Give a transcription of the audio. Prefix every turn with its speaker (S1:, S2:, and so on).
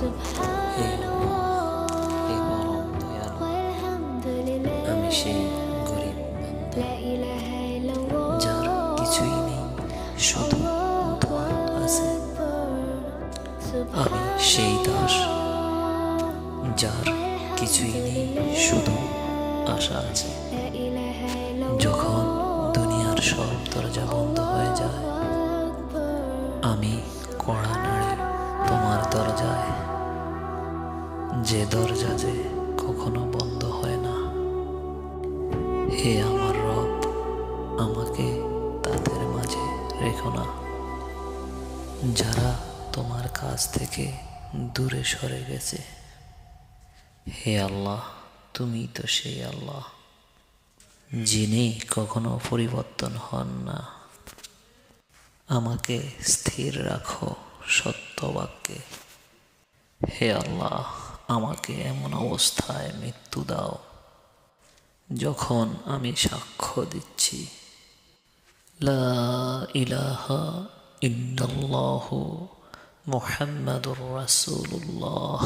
S1: হে হে পরম দয়ালু, আমি সেই গরিব বান্দা যার কিছুই নেই, শুধু দোয়া আছে। আমি সেই দাস যার কিছুই নেই, শুধু আশা আছে। যখন দুনিয়ার সব দরজা বন্ধ হয়ে যায়, আমি কড়া নাড়ি তোমার দরজায়, যে দরজা যে কখনো বন্ধ হয় না। হে আমার রব, আমাকে তাদের মাঝে রেখো না যারা তোমার কাছ থেকে দূরে সরে গেছে। হে আল্লাহ, তুমি তো সেই আল্লাহ যিনি কখনো পরিবর্তন হন না। আমাকে স্থির রাখো সত্য বাক্যে। হে আল্লাহ, আমাকে এমন অবস্থায় মৃত্যু দাও যখন আমি সাক্ষ্য দিচ্ছি, লা ইলাহা ইল্লাল্লাহু মুহাম্মাদুর রাসূলুল্লাহ।